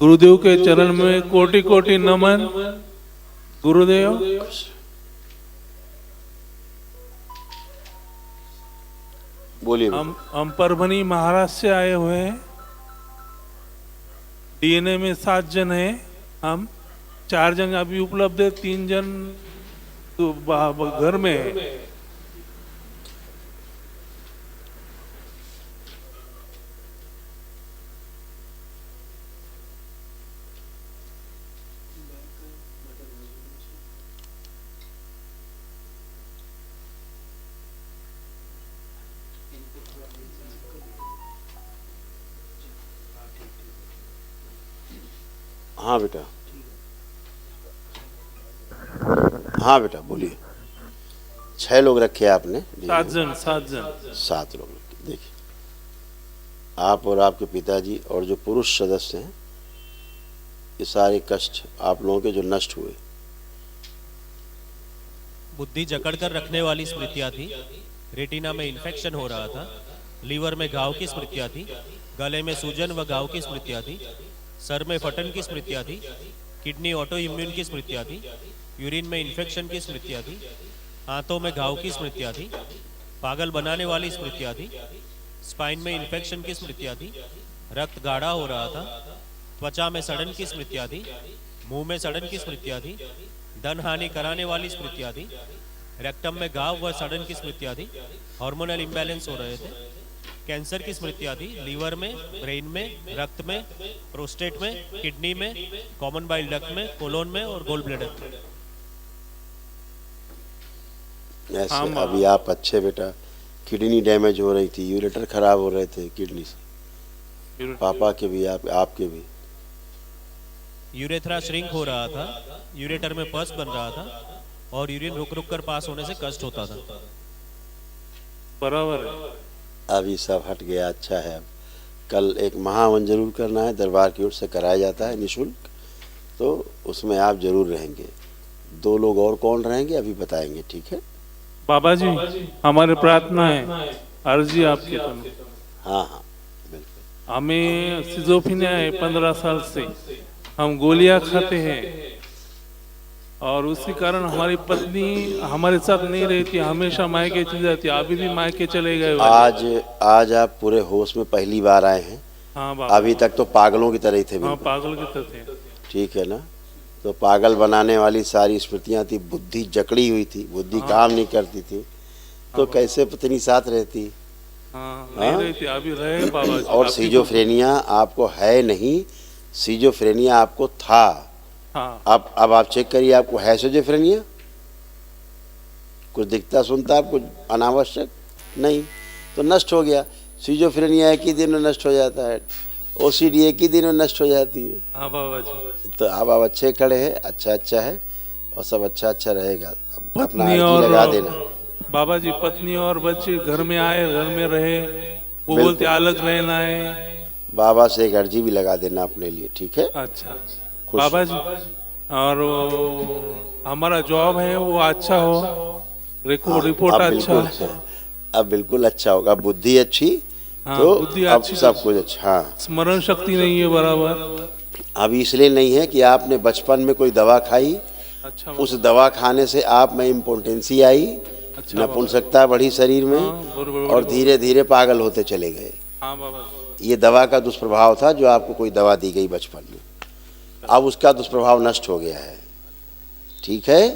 गुरुदेव के चरण में कोटि कोटि नमन। गुरुदेव बोलिए। हम परभनी महाराष्ट्र से आए हुए हैं। डीएनए में 7 जन हैं। हम 4 जन अभी उपलब्ध है, 3 जन तो घर में है। हाँ बेटा, हाँ बेटा बोलिए। 6 लोग रखे आपने? 7 जन 7 जन 7 लोग रखे। देखिए, आप और आपके पिताजी और जो पुरुष सदस्य हैं, ये सारे कष्ट आप लोगों के जो नष्ट हुए। बुद्धि जकड़कर रखने वाली स्मृतियां थी, रेटिना में इन्फेक्शन हो रहा था, लीवर में घाव की स्मृतियां थी, गले में सूजन व घाव की स्मृतियां थी, सर में फटन की स्मृतियां थी, किडनी ऑटो इम्यून की स्मृतियां थी, यूरिन में इन्फेक्शन की स्मृतियां थी, हाथों में घाव की स्मृतियां थी, पागल बनाने वाली स्मृतियां थी, स्पाइन में इन्फेक्शन की स्मृतियां थी, रक्त गाढ़ा हो रहा था, त्वचा में सड़न की स्मृतियां थी, मुंह में सड़न की स्मृतियां थी, धन हानि कराने वाली स्मृतियां थी, रेक्टम में घाव व सड़न की स्मृतियां थी, हार्मोनल इम्बैलेंस हो रहे थे, कैंसर की स्मृतियां थी, लीवर में, ब्रेन में, रक्त में, प्रोस्टेट में, किडनी में, कॉमन बाइल डक्ट में, कोलोन में और गोल ब्लैडर में। ऐसे अभी आप अच्छे बेटा, किडनी डैमेज हो रही थी, यूरेटर खराब हो रहे थे किडनी से, पापा के भी, आपके भी। यूरेथ्रा श्रिंक हो रहा था, यूरेटर में पस बन रहा था और यूरिन रुक रुक कर पास होने से कष्ट होता था। बराबर है। अभी सब हट गया, अच्छा है। अब कल एक महावन जरूर करना है, दरबार की ओर से कराया जाता है निःशुल्क, तो उसमें आप जरूर रहेंगे। 2 लोग और कौन रहेंगे अभी बताएंगे, ठीक है बाबा जी? हमारी प्रार्थना है, अर्जी आपके तरफ। हाँ हाँ बिल्कुल। हमें सिजोफ्रेनिया है 15 साल से, हम गोलियां खाते हैं और उसी कारण हमारी पत्नी हमारे साथ नहीं रहती, हमेशा मायके चली जाती है। अभी भी मायके चले गए। आज आप पूरे होश में पहली बार आए हैं। हाँ बाबा। अभी तक तो पागलों की तरह ही थे। हाँ पागल की तरह थे। ठीक है ना? तो पागल बनाने वाली सारी स्मृतियां थी, बुद्धि जकड़ी हुई थी, बुद्धि काम नहीं करती थी, तो कैसे पत्नी साथ रहती? नहीं रहती, अभी रहे बाबा जी। और सिजोफ्रेनिया आपको है नहीं, सिजोफ्रेनिया आपको था। अब आप चेक करिए, आपको है सिजोफ्रेनिया? कुछ दिखता सुनता आपको अनावश्यक नहीं, तो नष्ट हो गया। सिजोफ्रेनिया एक ही दिन में नष्ट हो जाता है, ओसीडी एक ही दिन में नष्ट हो जाती है। हाँ बाबा जी। तो अब आप अच्छे खड़े हैं, अच्छा है और सब अच्छा रहेगा। अपना अर्जी लगा देना बाबा जी। पत्नी और बच्चे घर में आए, घर में रहे, वो बोलते अलग रहना है। बाबा से एक अर्जी भी लगा देना अपने लिए, ठीक है? अच्छा बाबा जी। और हमारा जॉब है वो अच्छा हो, रिपोर्ट अच्छा। अब बिल्कुल अच्छा होगा, बुद्धि अच्छी, तो अब सब कुछ अच्छा। हाँ, स्मरण शक्ति नहीं है बराबर। अब इसलिए नहीं है कि आपने बचपन में कोई दवा खाई, अच्छा, उस दवा खाने से आप में इम्पोर्टेंसी आई, अच्छा, नपुंसकता बढ़ी शरीर में, और धीरे धीरे पागल होते चले गए। हाँ बाबा। ये दवा का दुष्प्रभाव था, जो आपको कोई दवा दी गई बचपन में, अब उसका दुष्प्रभाव नष्ट हो गया है, ठीक है?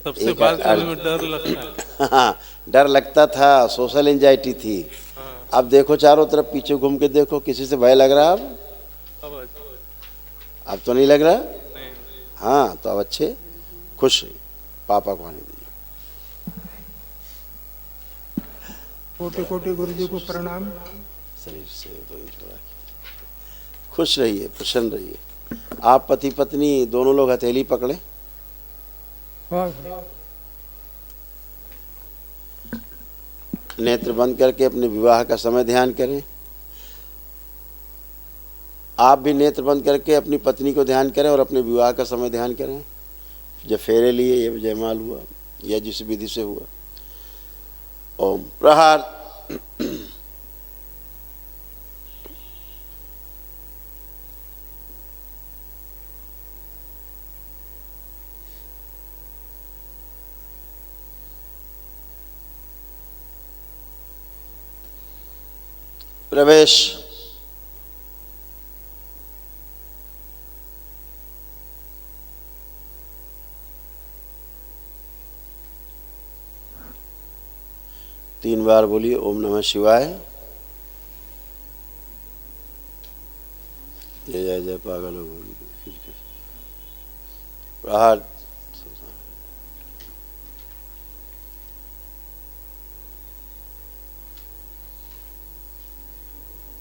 सबसे बात करने में डर लगता है। हाँ, डर लगता था, सोशल एंजाइटी थी। अब देखो चारों तरफ, पीछे घूम के देखो, किसी से भय लग रहा अब? अब तो नहीं लग रहा? हाँ, तो अब अच्छे खुश रहिए। पापा को आने दीजिए। कोटि कोटि गुरु जी को प्रणाम। शरीर से तो छोड़ा, खुश रहिए, प्रसन्न रहिए। आप पति पत्नी दोनों लोग हथेली पकड़े, नेत्र बंद करके अपने विवाह का समय ध्यान करें। आप भी नेत्र बंद करके अपनी पत्नी को ध्यान करें और अपने विवाह का समय ध्यान करें। जब फेरे लिए या जयमाल हुआ या जिस विधि से हुआ। ओम प्रहार। प्रवेश। तीन बार बोलिए ओम नमः शिवाय। जय जय जय पागल हो प्रहार।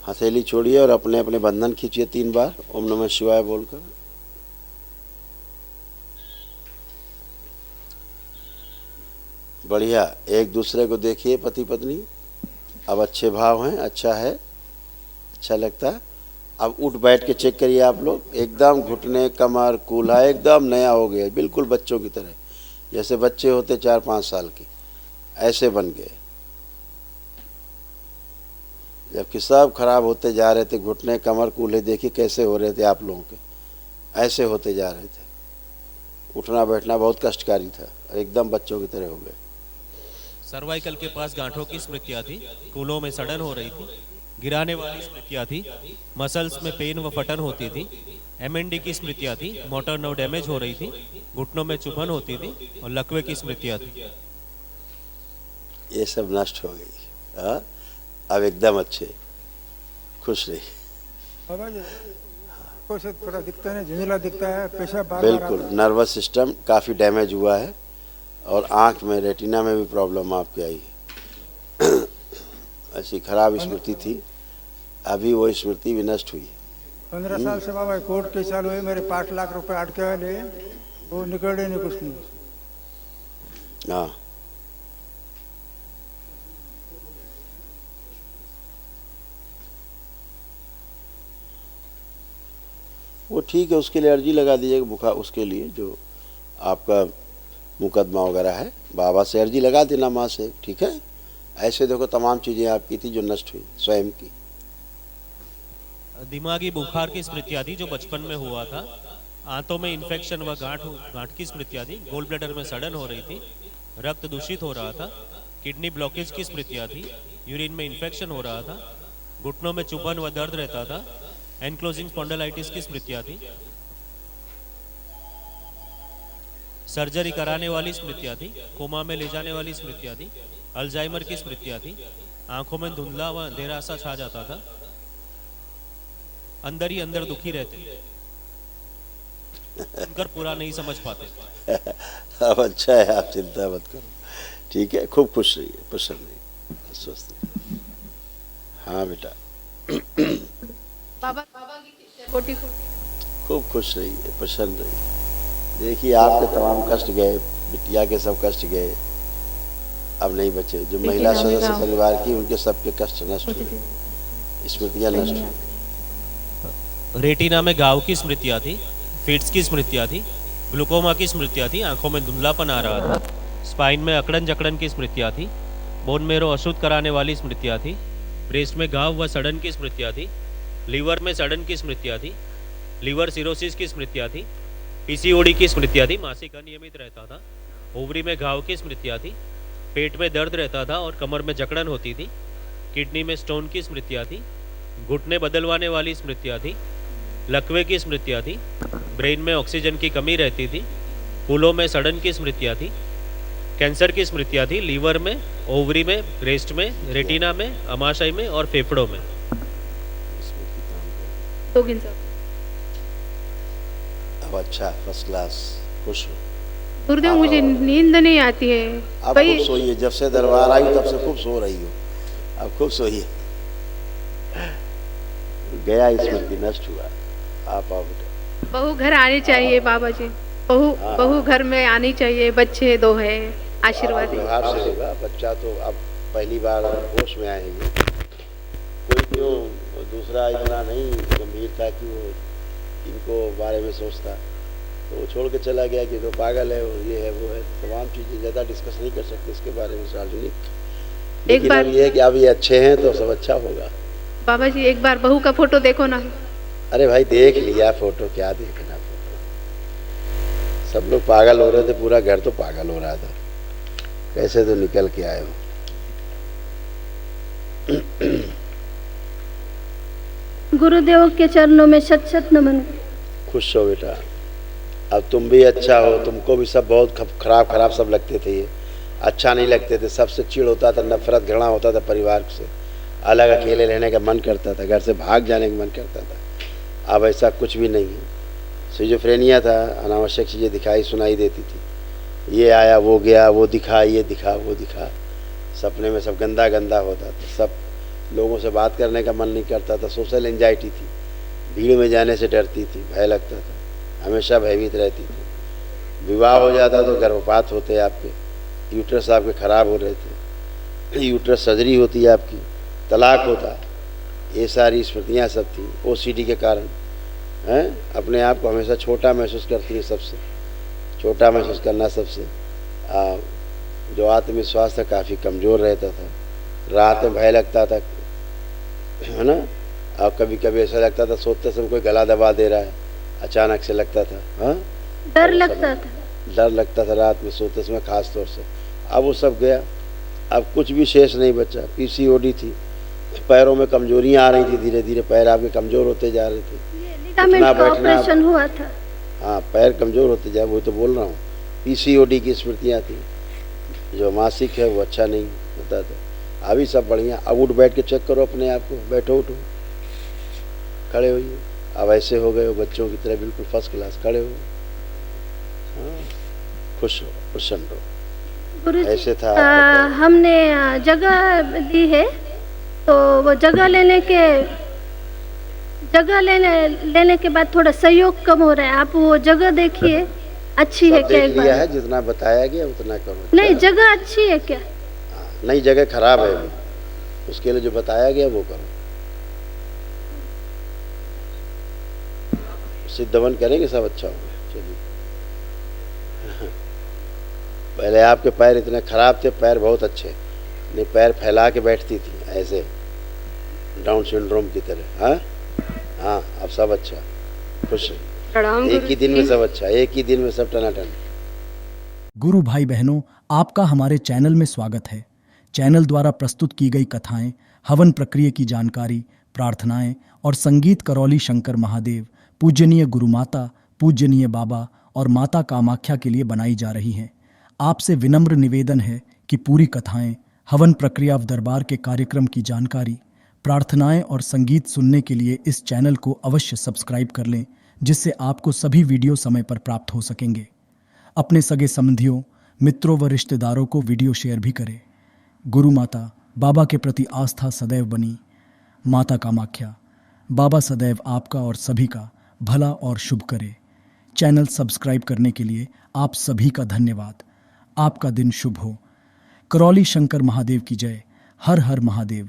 हथेली छोड़िए और अपने अपने बंधन खींचिए 3 बार ओम नमः शिवाय बोलकर। बढ़िया, एक दूसरे को देखिए पति पत्नी। अब अच्छे भाव हैं, अच्छा है, अच्छा लगता है। अब उठ बैठ के चेक करिए आप लोग, एकदम घुटने कमर कूल्हा एकदम नया हो गया, बिल्कुल बच्चों की तरह, जैसे बच्चे होते 4-5 साल के, ऐसे बन गए। जबकि सब खराब होते जा रहे थे, घुटने कमर कूल्हे देखिए कैसे हो रहे थे आप लोगों के, ऐसे होते जा रहे थे। उठना बैठना बहुत कष्टकारी था, एकदम बच्चों की तरह हो गए। सर्वाइकल के पास गांठों की स्मृतियां थी, कूलों में सड़न हो रही थी, गिराने वाली स्मृतियां थी, मसल्स में पेन व फटन होती थी, एमएनडी की स्मृतियां थी, मोटर नर्व डैमेज हो रही थी, घुटनों में चुभन होती थी और लकवे की स्मृतियां थी। ये सब नष्ट हो गई। हाँ, अब एकदम अच्छे, खुश रही। बाबा जी कुछ थोड़ा दिखता है, झुंझला दिखता है, पेशाब बार बिल्कुल, नर्वस सिस्टम काफ़ी डैमेज हुआ है और आँख में रेटिना में भी प्रॉब्लम आपके आई है। ऐसी खराब स्मृति थी, अभी वो स्मृति भी नष्ट हुई। 15 साल से बाबा कोर्ट केस चालू है, मेरे 5 लाख रुपए अटके वाले, वो निकले नहीं कुछ नहीं। हाँ, वो ठीक है, उसके लिए अर्जी लगा दीजिएगा बुखार, उसके लिए जो आपका मुकदमा वगैरह है, बाबा से अर्जी लगा देना, माँ से, ठीक है। ऐसे देखो तमाम चीज़ें आपकी थी जो नष्ट हुई स्वयं की। दिमागी बुखार की स्मृतियां थी जो बचपन में हुआ था, आंतों में इन्फेक्शन व गांठ की स्मृतियां थी, गोल ब्लैडर में सड़न हो रही थी, रक्त दूषित हो रहा था, किडनी ब्लॉकेज की स्मृतियां थी, यूरिन में इन्फेक्शन हो रहा था, घुटनों में चुभन व दर्द रहता था, एनक्लोजिंग स्पॉन्डिलाइटिस की स्मृतियां थी, सर्जरी कराने वाली स्मृतियां थी, कोमा में ले जाने वाली स्मृतियां थी, अल्जाइमर की स्मृतियां थी, आंखों में धुंधला व अंधेरा सा छा जाता था, अंदर ही अंदर दुखी रहते, उनकर पूरा नहीं समझ पाते। अब अच्छा है, आप चिंता मत करो, ठीक है। खूब खुश रहिए, प्रसन्न रहिए, स्वस्थ रहिए। हाँ बेटा, बाबा कोटि खूब खुश रहिए, प्रसन्न रहिए। देखिए आपके तमाम कष्ट गए, बिटिया के सब कष्ट गए, अब नहीं बचे। जो महिला सदस्य परिवार की, उनके सबके कष्ट नष्ट हुए, स्मृतियाँ नष्ट हुई। रेटिना में घाव की स्मृतियां थी, फिट्स की स्मृतियां थी, ग्लूकोमा की स्मृतियां थी, आंखों में धुंधलापन आ रहा था, स्पाइन में अकड़न जकड़न की स्मृतियां थी, बोन मेरो अशुद्ध कराने वाली स्मृतियां थी, ब्रेस्ट में घाव व सड़न की स्मृतियां थी, लीवर में सड़न की स्मृतियां थी, लीवर सिरोसिस की स्मृतियां थी, पीसीओडी की स्मृतियां थी, मासिक अनियमित रहता था, ओवरी में घाव की स्मृतियां थी, पेट में दर्द रहता था और कमर में जकड़न होती थी, किडनी में स्टोन की स्मृतियां थी, घुटने बदलवाने वाली स्मृतियां थी, लकवे की स्मृतियां थी, ब्रेन में ऑक्सीजन की कमी रहती थी, फूलों में सड़न की स्मृतियां थी, कैंसर की स्मृतियां थी, लीवर में, ओवरी में, ब्रेस्ट में, रेटिना में, अमाशय में और फेफड़ों में। अब अच्छा, फर्स्ट क्लास, खुश हो। गुरुदेव मुझे नींद नहीं आती है। अब खूब सोइए, जब से दरबार आई तब से खूब सो रही हो, अब खूब सोइए। गया स्मृति, नष्ट हुआ। आप आओ बेटा। बहू घर आनी चाहिए बाबा जी, बहू घर में आनी चाहिए, बच्चे 2 है, आशीर्वाद है। व्यवहार से होगा, बच्चा तो अब पहली बार होश में आएंगे। कोई क्यों दूसरा इतना नहीं गंभीर था कि वो इनको बारे में सोचता, तो वो छोड़ के चला गया कि तो पागल है, ये है, वो है, तमाम चीज़ें ज़्यादा डिस्कस नहीं कर सकते इसके बारे में सार्वजनिक। लेकिन अब ये है कि अब ये अच्छे हैं तो सब अच्छा होगा। बाबा जी एक बार बहू का फोटो देखो ना। अरे भाई देख लिया फोटो, क्या देखना फोटो, सब लोग पागल हो रहे थे, पूरा घर तो पागल हो रहा था, कैसे तो निकल के आए हो। गुरुदेव के चरणों में शत शत नमन। खुश हो बेटा, अब तुम भी अच्छा हो। तुमको भी सब बहुत खराब खराब सब लगते थे, ये अच्छा नहीं लगते थे, सबसे चिढ़ होता था, नफरत घृणा होता था परिवार से, अलग अकेले रहने का मन करता था, घर से भाग जाने का मन करता था। अब ऐसा कुछ भी नहीं है। सिजोफ्रेनिया था, अनावश्यक चीज़ें दिखाई सुनाई देती थी, ये आया वो गया, वो दिखा ये दिखा वो दिखा, सपने में सब गंदा गंदा होता था, सब लोगों से बात करने का मन नहीं करता था, सोशल एंजाइटी थी, भीड़ में जाने से डरती थी, भय लगता था, हमेशा भयभीत रहती थी। विवाह हो जाता तो गर्भपात होते आपके, यूट्रस आपके ख़राब हो रहे थे, यूट्रस सर्जरी होती है आपकी, तलाक होता, ये सारी स्मृतियाँ सब थी ओसीडी के कारण। हैं, अपने आप को हमेशा छोटा महसूस करती है, सबसे छोटा महसूस करना सबसे। जो आत्मविश्वास था काफ़ी कमज़ोर रहता था, रात में भय लगता था, है ना। और कभी कभी ऐसा लगता था सोते समय कोई गला दबा दे रहा है, अचानक से लगता था। हाँ, डर लगता था, डर लगता था रात में सोते समय खास तौर से। अब वो सब गया, अब कुछ भी शेष नहीं बचा। पीसीओडी थी, पैरों में कमजोरियां आ रही थी, धीरे धीरे पैर आपके कमज़ोर होते जा रहे थे, लिगामेंट का ऑपरेशन हुआ था। हाँ, पैर कमज़ोर होते जा, वो तो बोल रहा हूँ। पीसीओडी की स्मृतियाँ थी, जो मासिक है वो अच्छा नहीं होता था। अभी सब बढ़िया। अब उठ बैठ के चेक करो अपने आप को, बैठो उठो, खड़े होइए। अब ऐसे हो गए हो बच्चों की तरह, बिल्कुल फर्स्ट क्लास खड़े हो। हाँ, खुश हो, प्रसन्न हो। गुरुजी, ऐसे था हमने जगह दी है, तो वो जगह लेने के बाद थोड़ा सहयोग कम हो रहा है। आप वो जगह देखिए, अच्छी है क्या? देख लिया है, जितना बताया गया उतना करो। नहीं, जगह अच्छी है क्या? नहीं, जगह खराब है अभी, उसके लिए जो बताया गया वो करो। सिद्धवन करेंगे, सब अच्छा होगा। चलिए, पहले आपके पैर इतने खराब थे, पैर बहुत अच्छे, नहीं पैर फैला के बैठती थी ऐसे, डाउन सिंड्रोम की तरह। हाँ हाँ, अब सब अच्छा, खुश है। एक ही दिन में सब अच्छा, एक ही दिन में सब टनाटन। गुरु भाई बहनों, आपका हमारे चैनल में स्वागत है। चैनल द्वारा प्रस्तुत की गई कथाएं, हवन प्रक्रिया की जानकारी, प्रार्थनाएं और संगीत करौली शंकर महादेव, पूजनीय गुरु माता, पूजनीय बाबा और माता कामाख्या के लिए बनाई जा रही हैं। आपसे विनम्र निवेदन है कि पूरी कथाएं, हवन प्रक्रिया दरबार के कार्यक्रम की जानकारी, प्रार्थनाएं और संगीत सुनने के लिए इस चैनल को अवश्य सब्सक्राइब कर लें, जिससे आपको सभी वीडियो समय पर प्राप्त हो सकेंगे। अपने सगे संबंधियों, मित्रों व रिश्तेदारों को वीडियो शेयर भी करें। गुरु माता, बाबा के प्रति आस्था सदैव बनी। माता कामाख्या, बाबा सदैव आपका और सभी का भला और शुभ करे। चैनल सब्सक्राइब करने के लिए आप सभी का धन्यवाद। आपका दिन शुभ हो। करौली शंकर महादेव की जय। हर हर महादेव।